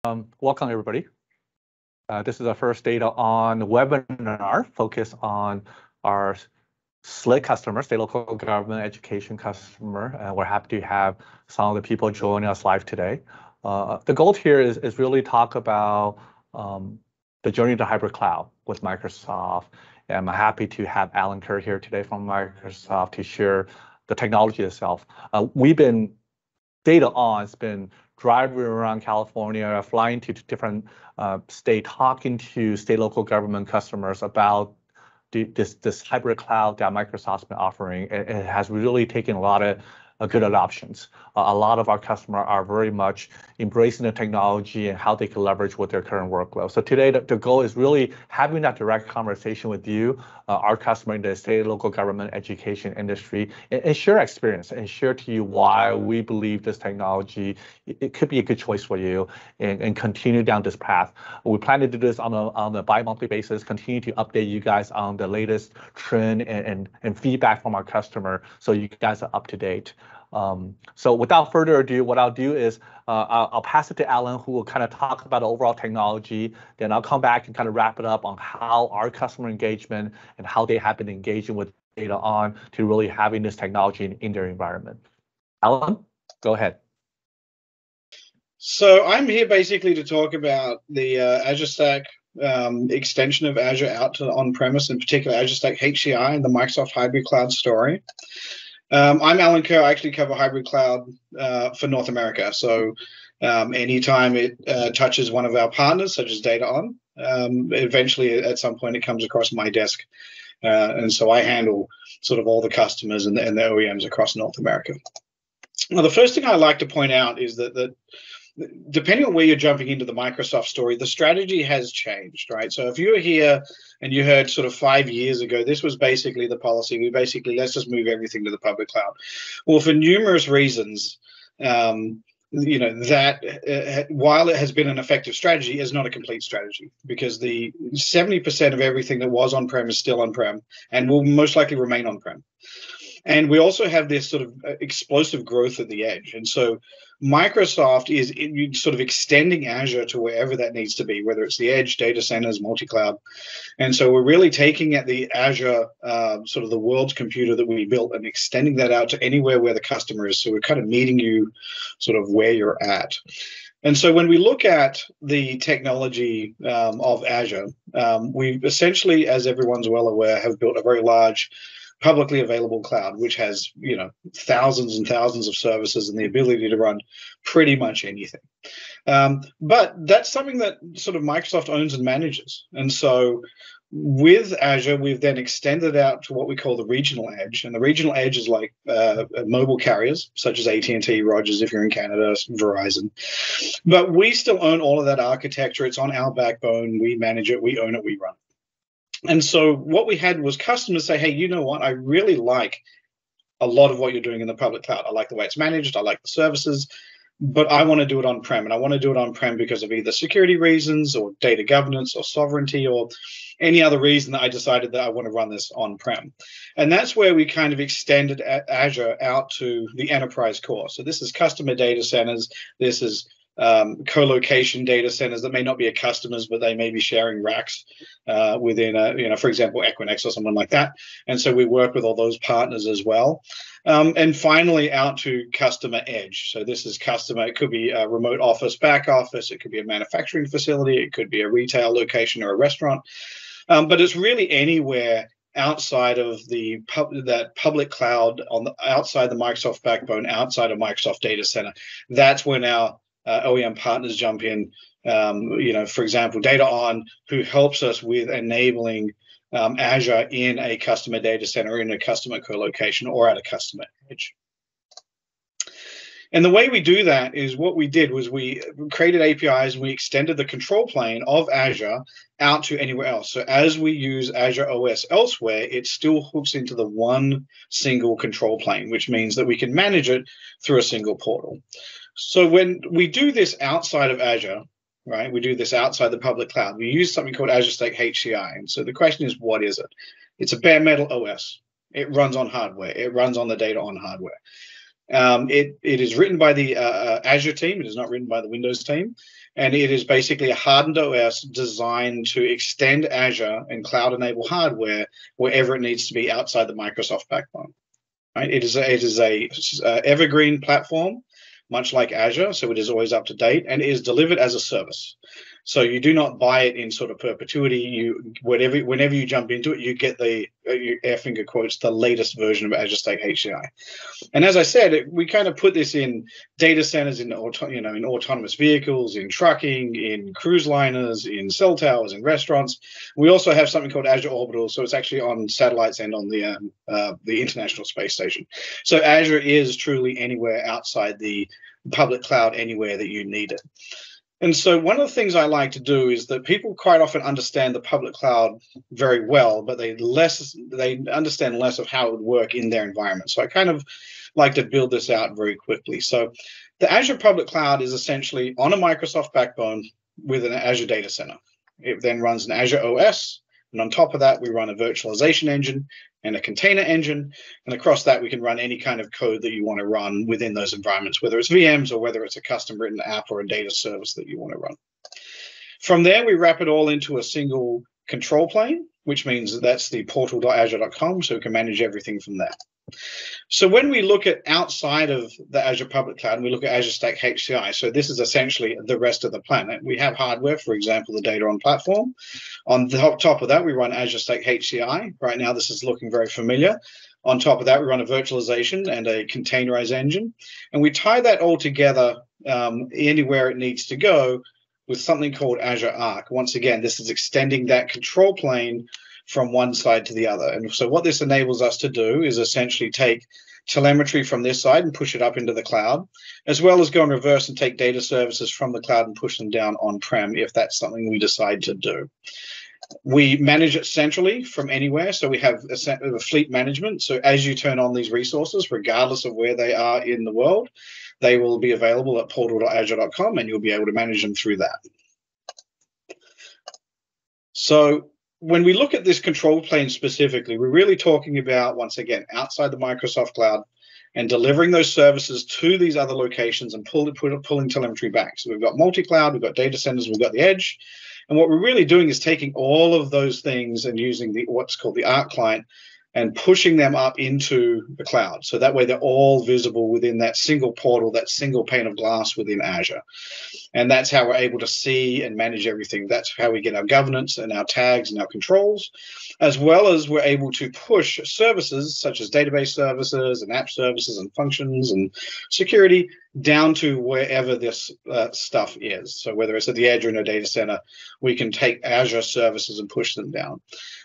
Welcome everybody. This is our first DataON webinar focused on our SLED customers, state local government education customer. And we're happy to have some of the people joining us live today. The goal here is really talk about the journey to hybrid cloud with Microsoft. And I'm happy to have Alan Kerr here today from Microsoft to share the technology itself. DataON's been driving around California, flying to different states, talking to state local government customers about this hybrid cloud that Microsoft's been offering. It has really taken a lot of good adoptions. A lot of our customers are very much embracing the technology and how they can leverage with their current workload. So today, the goal is really having that direct conversation with you, our customer in the state, local government, education industry, and share experience and share to you why we believe this technology, it could be a good choice for you and continue down this path. We plan to do this on a bi-monthly basis, continue to update you guys on the latest trend and feedback from our customer so you guys are up to date. So without further ado, what I'll do is I'll pass it to Alan, who will kind of talk about the overall technology. Then I'll come back and kind of wrap it up on how our customer engagement and how they have been engaging with DataON to really having this technology in their environment. Alan, go ahead. So I'm here basically to talk about the Azure Stack extension of Azure out to on-premise, in particular Azure Stack HCI and the Microsoft Hybrid Cloud story. I'm Alan Kerr. I actually cover hybrid cloud for North America. So anytime it touches one of our partners, such as DataON, eventually at some point it comes across my desk. And so I handle sort of all the customers and the OEMs across North America. Now, the first thing I like to point out is that depending on where you're jumping into the Microsoft story, the strategy has changed, right? So if you were here and you heard sort of 5 years ago, this was basically the policy. Let's just move everything to the public cloud. Well, for numerous reasons, you know, that while it has been an effective strategy, is not a complete strategy, because the 70% of everything that was on-prem is still on-prem and will most likely remain on-prem. And we also have this sort of explosive growth at the edge. And so Microsoft is sort of extending Azure to wherever that needs to be, whether it's the edge, data centers, multi-cloud. And so we're really taking at the Azure, sort of the world's computer that we built, and extending that out to anywhere where the customer is. So we're kind of meeting you sort of where you're at. And so when we look at the technology of Azure, we've essentially, as everyone's well aware, have built a very large publicly available cloud, which has, you know, thousands and thousands of services and the ability to run pretty much anything. But that's something that sort of Microsoft owns and manages. And so with Azure, we've then extended out to what we call the regional edge. And the regional edge is like mobile carriers, such as AT&T, Rogers, if you're in Canada, Verizon. But we still own all of that architecture. It's on our backbone. We manage it. We own it. We run it. And so what we had was customers say, hey, you know what? I really like a lot of what you're doing in the public cloud. I like the way it's managed. I like the services, but I want to do it on-prem. And I want to do it on-prem because of either security reasons or data governance or sovereignty or any other reason that I decided that I want to run this on-prem. And that's where we kind of extended Azure out to the enterprise core. So this is customer data centers. This is co-location data centers that may not be a customers, but they may be sharing racks within a, you know, for example, Equinix or someone like that. And so we work with all those partners as well. And finally out to customer edge. So this is customer, it could be a remote office, back office, it could be a manufacturing facility, it could be a retail location or a restaurant. But it's really anywhere outside of that public cloud, outside the Microsoft backbone, outside of Microsoft data center. That's when our OEM partners jump in, you know, for example, DataON, who helps us with enabling Azure in a customer data center, in a customer co-location, or at a customer edge. And the way we do that is what we did was we created APIs and we extended the control plane of Azure out to anywhere else. So as we use Azure OS elsewhere, it still hooks into the one single control plane, which means that we can manage it through a single portal. So when we do this outside of Azure, right, we do this outside the public cloud, we use something called Azure Stack HCI. And so the question is, what is it? It's a bare metal OS. It runs on hardware. It runs on the DataON hardware. It is written by the Azure team. It is not written by the Windows team. And it is basically a hardened OS designed to extend Azure and cloud-enabled hardware wherever it needs to be outside the Microsoft backbone. Right? It is a evergreen platform, much like Azure, so it is always up to date, and it is delivered as a service. So you do not buy it in sort of perpetuity. Whenever you jump into it, you get the air finger quotes, the latest version of Azure Stack HCI. And as I said, we kind of put this in data centers, in autonomous vehicles, in trucking, in cruise liners, in cell towers, in restaurants. We also have something called Azure Orbital, so it's actually on satellites and on the International Space Station. So Azure is truly anywhere outside the public cloud, anywhere that you need it. And so one of the things I like to do is that people quite often understand the public cloud very well, but they understand less of how it would work in their environment. So I kind of like to build this out very quickly. So the Azure public cloud is essentially on a Microsoft backbone with an Azure data center. It then runs an Azure OS, and on top of that, we run a virtualization engine and a container engine. And across that, we can run any kind of code that you want to run within those environments, whether it's VMs or whether it's a custom written app or a data service that you want to run. From there, we wrap it all into a single control plane, which means that's the portal.azure.com, so we can manage everything from there. So when we look at outside of the Azure public cloud, and we look at Azure Stack HCI, so this is essentially the rest of the planet. We have hardware, for example, the DataON platform. On the top of that, we run Azure Stack HCI. Right now, this is looking very familiar. On top of that, we run a virtualization and a containerized engine. And we tie that all together anywhere it needs to go with something called Azure Arc. Once again, this is extending that control plane from one side to the other. And so what this enables us to do is essentially take telemetry from this side and push it up into the cloud, as well as go in reverse and take data services from the cloud and push them down on-prem if that's something we decide to do. We manage it centrally from anywhere, so we have a fleet management. So as you turn on these resources, regardless of where they are in the world, they will be available at portal.azure.com, and you'll be able to manage them through that. So when we look at this control plane specifically, we're really talking about, once again, outside the Microsoft cloud and delivering those services to these other locations and pulling telemetry back. So we've got multi-cloud, we've got data centers, we've got the edge. And what we're really doing is taking all of those things and using what's called the Arc client and pushing them up into the cloud. So that way they're all visible within that single portal, that single pane of glass within Azure. And that's how we're able to see and manage everything. That's how we get our governance and our tags and our controls, as well as we're able to push services such as database services and app services and functions and security down to wherever this stuff is. So whether it's at the edge or in a data center, we can take Azure services and push them down.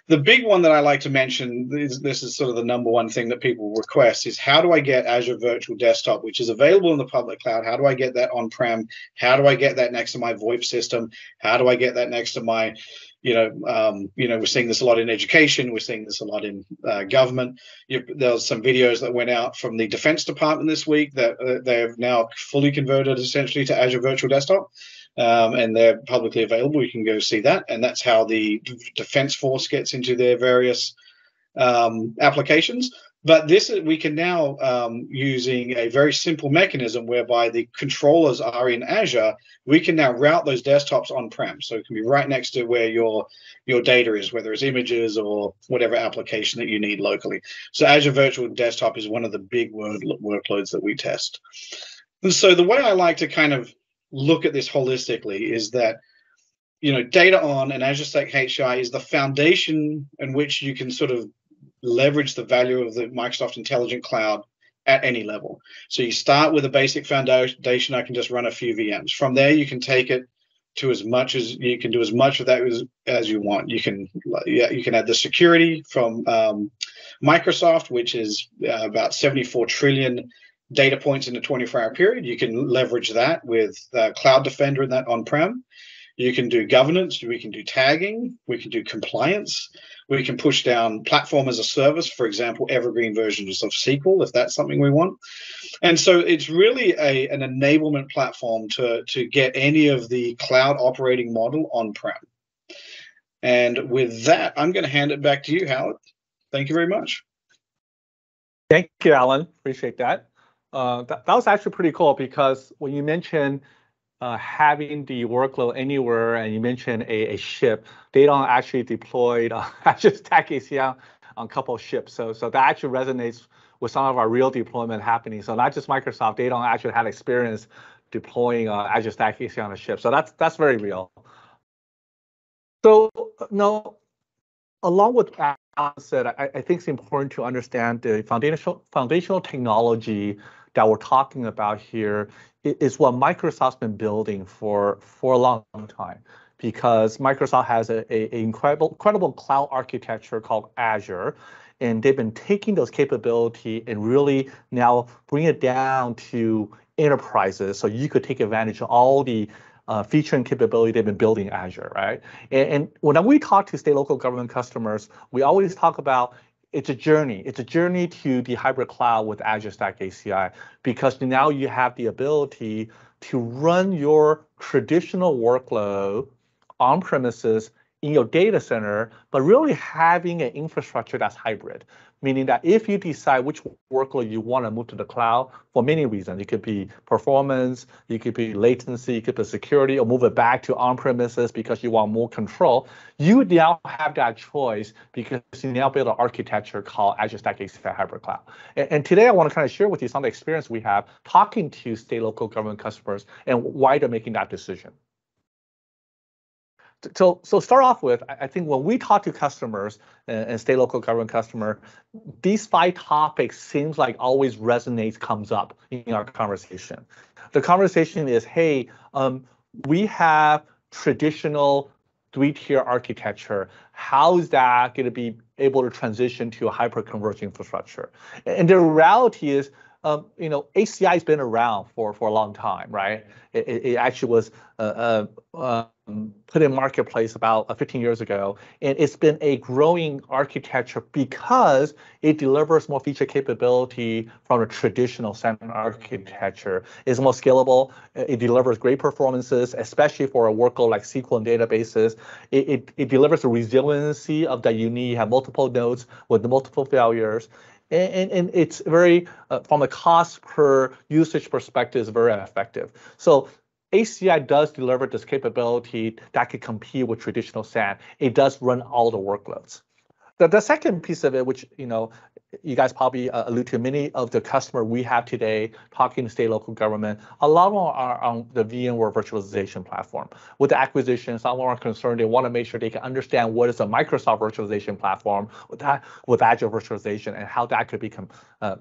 The big one that I like to mention, this is sort of the number one thing that people request, is how do I get Azure Virtual Desktop, which is available in the public cloud? How do I get that on-prem? How do I get that next to my VoIP system? How do I get that next to my, we're seeing this a lot in education. We're seeing this a lot in government. There's some videos that went out from the Defense Department this week that they have now fully converted essentially to Azure Virtual Desktop. And they're publicly available. You can go see that. And that's how the Defense Force gets into their various applications. But we can now, using a very simple mechanism whereby the controllers are in Azure, we can now route those desktops on-prem. So it can be right next to where your data is, whether it's images or whatever application that you need locally. So Azure Virtual Desktop is one of the big workloads that we test. And so the way I like to kind of look at this holistically is that, DataON and Azure Stack HCI is the foundation in which you can sort of leverage the value of the Microsoft Intelligent Cloud at any level. So you start with a basic foundation. I can just run a few VMs. From there, you can take it to as much as you can do as much of that as you want. You can add the security from Microsoft, which is about 74 trillion data points in a 24-hour period. You can leverage that with Cloud Defender and that on-prem. You can do governance, we can do tagging, we can do compliance, we can push down platform as a service, for example, evergreen versions of SQL, if that's something we want. And so it's really an enablement platform to get any of the cloud operating model on-prem. And with that, I'm going to hand it back to you, Howard. Thank you very much. Thank you, Alan. Appreciate that. That was actually pretty cool because when you mentioned having the workload anywhere, and you mentioned a ship, DataON actually deployed Azure Stack HCI on a couple of ships. So that actually resonates with some of our real deployment happening. So not just Microsoft, DataON actually had experience deploying Azure Stack HCI on a ship. So that's very real. So no, along with what Alan said, I think it's important to understand the foundational technology that we're talking about here is what Microsoft's been building for a long time, because Microsoft has an incredible cloud architecture called Azure, and they've been taking those capability and really now bring it down to enterprises, so you could take advantage of all the feature and capability they've been building in Azure, right? And when we talk to state local government customers, we always talk about it's a journey. It's a journey to the hybrid cloud with Azure Stack HCI, because now you have the ability to run your traditional workload on premises in your data center, but really having an infrastructure that's hybrid, meaning that if you decide which workload you want to move to the cloud for many reasons, it could be performance, it could be latency, it could be security, or move it back to on-premises because you want more control, you now have that choice because you now build an architecture called Azure Stack HCI Hybrid Cloud. And today I want to kind of share with you some of the experience we have talking to state local government customers and why they're making that decision. So start off with, I think when we talk to customers and state local government customer, these 5 topics seems like always resonates, comes up in our conversation. The conversation is, hey, we have traditional 3-tier architecture. How is that going to be able to transition to a hyper-converged infrastructure? And the reality is, HCI has been around for a long time, right? It actually was put in marketplace about 15 years ago, and it's been a growing architecture because it delivers more feature capability from a traditional standard architecture. It's more scalable. It delivers great performances, especially for a workload like SQL and databases. It delivers the resiliency of that you need. You have multiple nodes with multiple failures. And it's very, from a cost per usage perspective, is very effective. So HCI does deliver this capability that could compete with traditional SAN. It does run all the workloads. The second piece of it, which you guys probably allude to, many of the customer we have today talking to state local government, a lot of them are on the VMware virtualization platform. With the acquisition, some of them are concerned. They want to make sure they can understand what is a Microsoft virtualization platform with Azure virtualization and how that could become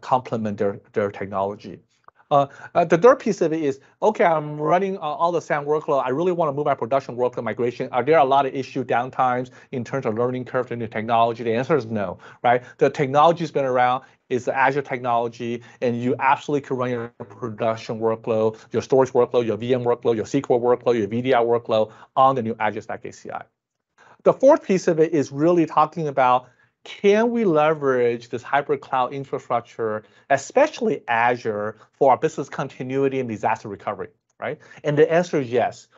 complement their technology. The third piece of it is, okay, I'm running all the SAN workload. I really want to move my production workload migration. Are there a lot of issue downtimes in terms of learning curve in the technology? The answer is no, right? The technology's been around. It's the Azure technology, and you absolutely can run your production workload, your storage workload, your VM workload, your SQL workload, your VDI workload on the new Azure Stack HCI. The fourth piece of it is really talking about, can we leverage this hybrid cloud infrastructure, especially Azure, for our business continuity and disaster recovery, right? And the answer is yes.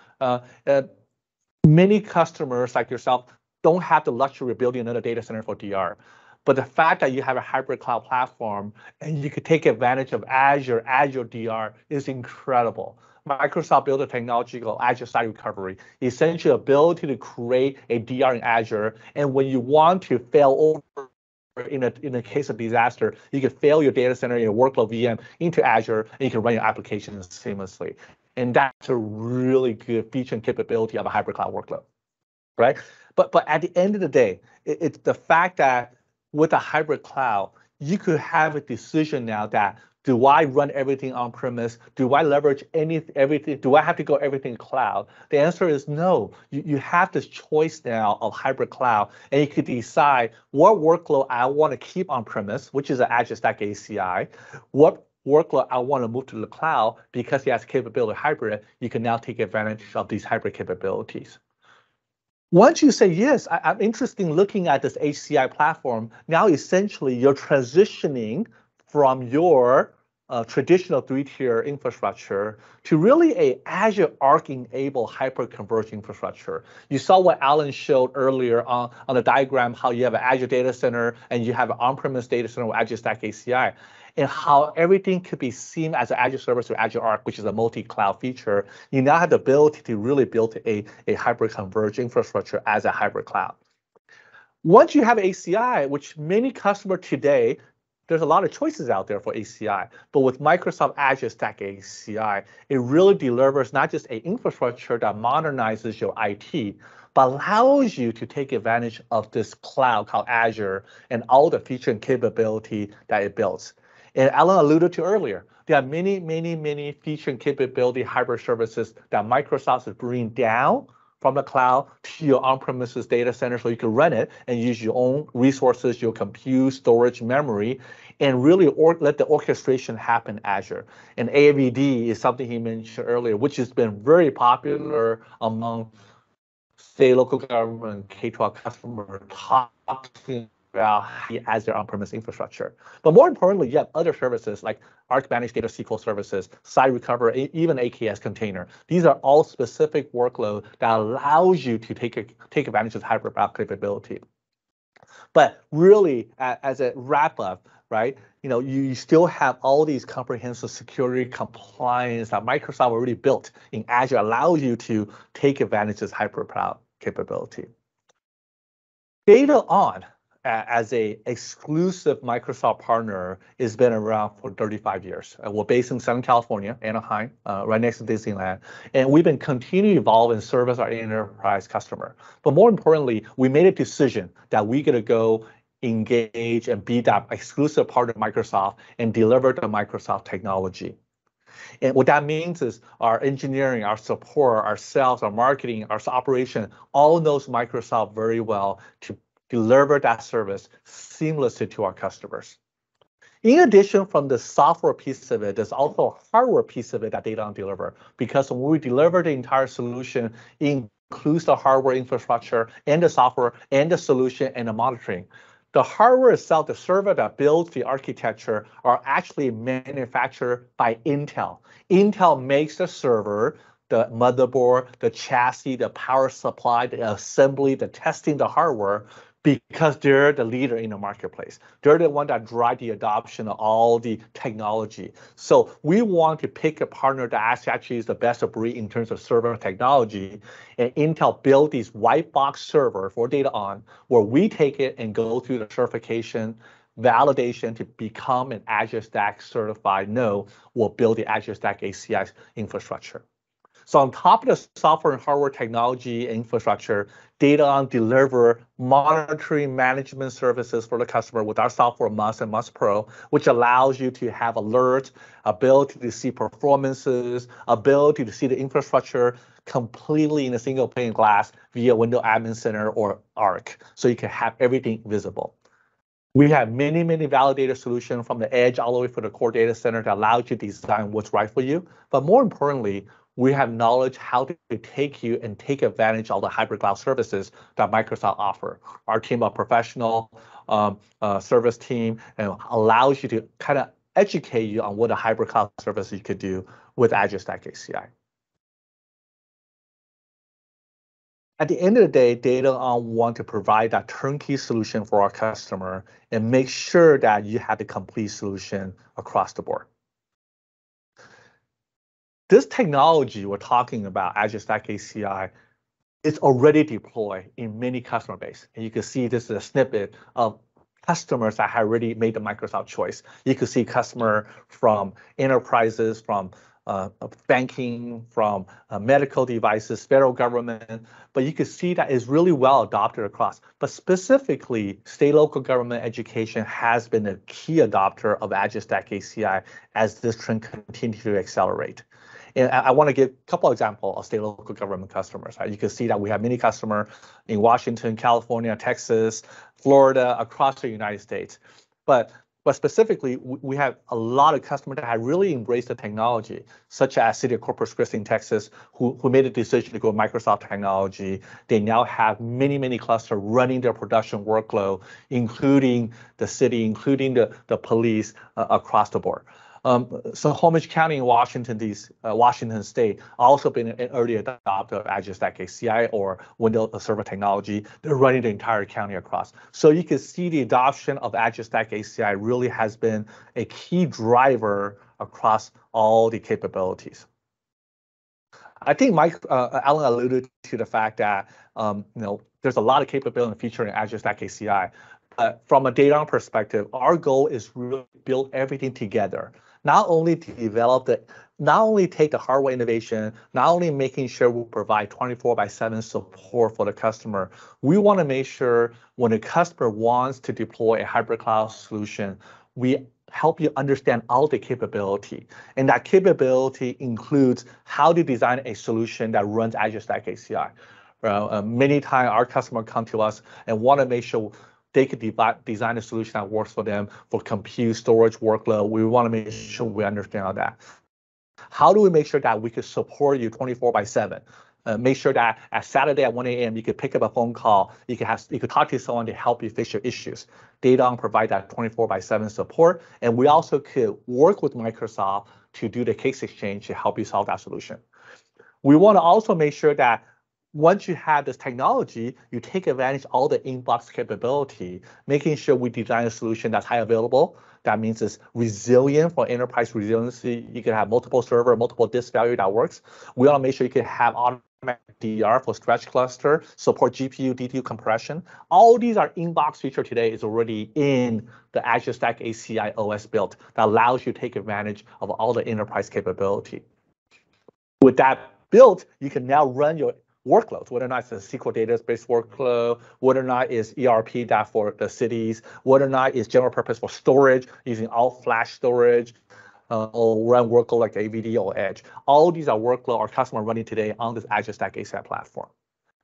Many customers like yourself don't have the luxury of building another data center for DR. But the fact that you have a hybrid cloud platform and you could take advantage of Azure DR is incredible. Microsoft built a technology called Azure Site Recovery, essentially ability to create a DR in Azure. And when you want to fail over in a case of disaster, you can fail your data center, your workload VM into Azure, and you can run your applications seamlessly. And that's a really good feature and capability of a hybrid cloud workload, right? But at the end of the day, it's the fact that with a hybrid cloud, you could have a decision now that, do I run everything on premise? Do I leverage everything? Do I have to go everything cloud? The answer is no. You have this choice now of hybrid cloud, and you could decide what workload I want to keep on premise, which is an Azure Stack HCI, what workload I want to move to the cloud because it has capability hybrid. You can now take advantage of these hybrid capabilities. Once you say, yes, I'm interested in looking at this HCI platform, now essentially you're transitioning from your traditional 3-tier infrastructure to really a Azure Arc enabled hyper-converged infrastructure. You saw what Alan showed earlier on the diagram, how you have an Azure data center and you have an on-premise data center with Azure Stack HCI. and how everything could be seen as an Azure service or Azure Arc, which is a multi-cloud feature. You now have the ability to really build a hybrid converged infrastructure as a hybrid cloud. Once you have ACI, which many customers today, there's a lot of choices out there for ACI, but with Microsoft Azure Stack HCI, it really delivers not just an infrastructure that modernizes your IT, but allows you to take advantage of this cloud called Azure and all the feature and capability that it builds. And Alan alluded to earlier, there are many feature and capability hybrid services that Microsoft is bringing down from the cloud to your on-premises data center so you can run it and use your own resources, your compute, storage, memory, and really let the orchestration happen in Azure. And AVD is something he mentioned earlier, which has been very popular among state, local government, K-12 customers talking about as their on-premise infrastructure. But more importantly, you have other services like Arc Managed Data SQL services, Site Recover, even AKS container. These are all specific workload that allows you to take advantage of hybrid cloud capability. But really, as a wrap up, right? You still have all these comprehensive security compliance that Microsoft already built in Azure, allows you to take advantage of this hybrid cloud capability. DataON, as a exclusive Microsoft partner, has been around for 35 years. We're based in Southern California, Anaheim, right next to Disneyland. And we've been continuing to evolve and service our enterprise customer. But more importantly, we made a decision that we're going to go engage and be that exclusive partner of Microsoft and deliver the Microsoft technology. And what that means is our engineering, our support, our sales, our marketing, our operation, all knows Microsoft very well to deliver that service seamlessly to our customers. In addition, from the software piece of it, there's also a hardware piece of it that DataON deliver, because when we deliver the entire solution, it includes the hardware infrastructure and the software and the solution and the monitoring. The hardware itself, the server that builds the architecture, are actually manufactured by Intel. Intel makes the server, the motherboard, the chassis, the power supply, the assembly, the testing, the hardware, because they're the leader in the marketplace. They're the one that drive the adoption of all the technology. So we want to pick a partner that actually is the best of breed in terms of server technology. And Intel built these white box server for DataON, where we take it and go through the certification, validation to become an Azure Stack certified node. We'll build the Azure Stack HCI infrastructure. So on top of the software and hardware technology infrastructure, DataON deliver monitoring management services for the customer with our software Must and Must Pro, which allows you to have alerts, ability to see performances, ability to see the infrastructure completely in a single pane of glass via Windows Admin Center or Arc, so you can have everything visible. We have many validated solutions from the edge all the way for the core data center that allows you to design what's right for you. But more importantly, we have knowledge how to take you and take advantage of all the hybrid cloud services that Microsoft offer. Our team of professional service team and allows you to kind of educate you on what a hybrid cloud service you could do with Azure Stack HCI. At the end of the day, DataON want to provide that turnkey solution for our customer and make sure that you have the complete solution across the board. This technology we're talking about, Azure Stack HCI, is already deployed in many customer base. And you can see this is a snippet of customers that have already made the Microsoft choice. You can see customer from enterprises, from banking, from medical devices, federal government, but you can see that it's really well adopted across. But specifically, state, local government education has been a key adopter of Azure Stack HCI as this trend continues to accelerate. And I want to give a couple of examples of state, local government customers. Right? You can see that we have many customers in Washington, California, Texas, Florida, across the United States. But specifically, we have a lot of customers that have really embraced the technology, such as City of Corpus Christi in Texas, who made a decision to go with Microsoft technology. They now have many clusters running their production workload, including the city, including the police across the board. Snohomish County in Washington State also been an early adopter of Azure Stack HCI or Windows Server technology. They're running the entire county across. So you can see the adoption of Azure Stack HCI really has been a key driver across all the capabilities. I think Alan alluded to the fact that there's a lot of capability and feature in Azure Stack HCI. But from a DataON perspective, our goal is really to build everything together. Not only to not only take the hardware innovation, not only making sure we provide 24/7 support for the customer. We want to make sure when the customer wants to deploy a hybrid cloud solution, we help you understand all the capability. And that capability includes how to design a solution that runs Azure Stack HCI. Many times our customers come to us and want to make sure they could design a solution that works for them for compute, storage, workload. We want to make sure we understand all that. How do we make sure that we could support you 24/7? Make sure that at Saturday at 1 a.m. you could pick up a phone call. You could talk to someone to help you fix your issues. DataON provide that 24/7 support, and we also could work with Microsoft to do the case exchange to help you solve that solution. We want to also make sure that once you have this technology, you take advantage of all the in-box capability, making sure we design a solution that's high available. That means it's resilient for enterprise resiliency. You can have multiple server, multiple disk value that works. We want to make sure you can have automatic DR for stretch cluster, support GPU, DTU compression. All these are in-box feature today is already in the Azure Stack HCI OS build that allows you to take advantage of all the enterprise capability. With that built, you can now run your workloads, whether or not it's a SQL database workload, whether or not it's ERP that for the cities, whether or not it's general purpose for storage, using all flash storage, or run workload like AVD or Edge. All these are workload our customer running today on this Azure Stack HCI platform.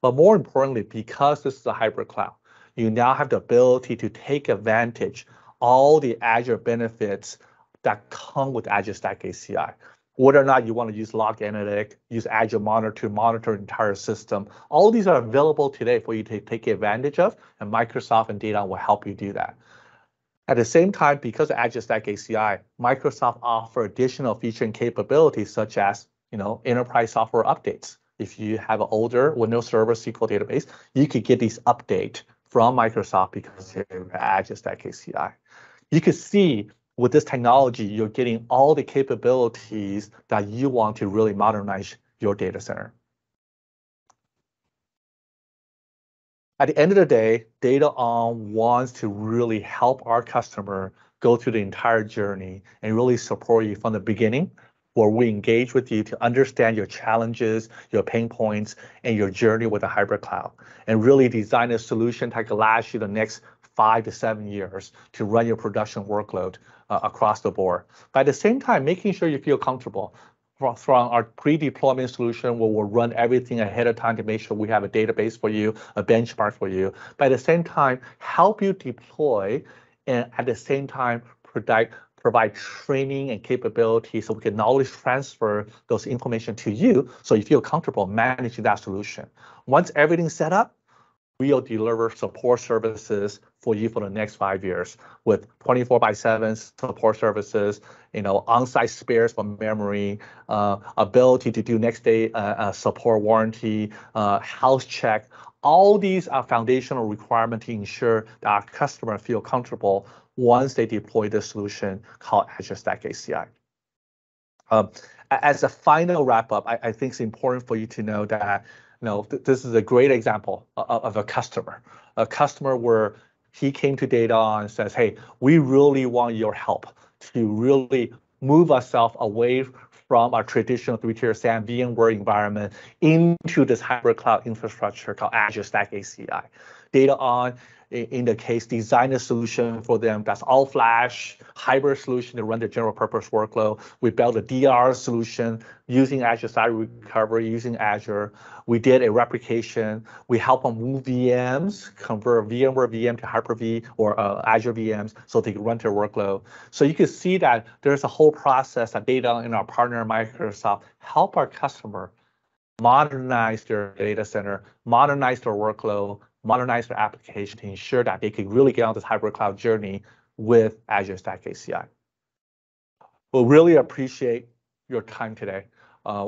But more importantly, because this is a hybrid cloud, you now have the ability to take advantage all the Azure benefits that come with Azure Stack HCI. Whether or not you want to use log analytic, use Azure Monitor to monitor the entire system, all these are available today for you to take advantage of, and Microsoft and DataON will help you do that. At the same time, because of Azure Stack HCI, Microsoft offers additional feature and capabilities such as enterprise software updates. If you have an older Windows Server SQL database, you could get these updates from Microsoft because of Azure Stack HCI. You could see with this technology, you're getting all the capabilities that you want to really modernize your data center. At the end of the day, DataON wants to really help our customer go through the entire journey and really support you from the beginning, where we engage with you to understand your challenges, your pain points, and your journey with the hybrid cloud, and really design a solution that can last you the next 5 to 7 years to run your production workload across the board. But at the same time, making sure you feel comfortable from our pre-deployment solution where we'll run everything ahead of time to make sure we have a database for you, a benchmark for you. But at the same time, help you deploy and at the same time provide training and capability so we can knowledge transfer those information to you so you feel comfortable managing that solution. Once everything's set up, we'll deliver support services for you for the next 5 years with 24/7 support services, on-site spares for memory, ability to do next day support warranty, health check. All these are foundational requirements to ensure that our customers feel comfortable once they deploy the solution called Azure Stack HCI. As a final wrap up, I think it's important for you to know that this is a great example of a customer where he came to DataON and says, hey, we really want your help to really move ourselves away from our traditional 3-tier SAN VMware environment into this hybrid cloud infrastructure called Azure Stack HCI. DataON, in the case, design a solution for them that's all flash, hybrid solution to run the general purpose workload. We built a DR solution using Azure Site Recovery, using Azure. We did a replication. We help them move VMs, convert VMware VM to Hyper-V or Azure VMs so they can run their workload. So you can see that there's a whole process that DataON and our partner Microsoft help our customer modernize their data center, modernize their workload, modernize their application to ensure that they can really get on this hybrid cloud journey with Azure Stack HCI. We'll really appreciate your time today.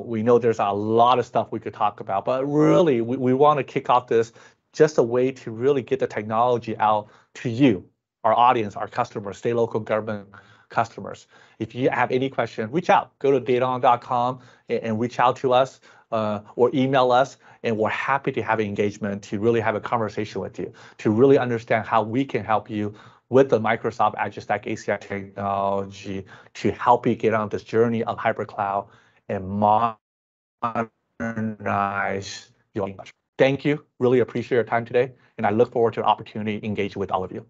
We know there's a lot of stuff we could talk about, but really we want to kick off this just a way to really get the technology out to you, our audience, our customers, state, local government customers. If you have any question, reach out. Go to dataon.com and reach out to us or email us, and we're happy to have an engagement to really have a conversation with you, to really understand how we can help you with the Microsoft Azure Stack HCI technology to help you get on this journey of hybrid cloud and modernize your English. Thank you. Really appreciate your time today, and I look forward to the opportunity to engage with all of you.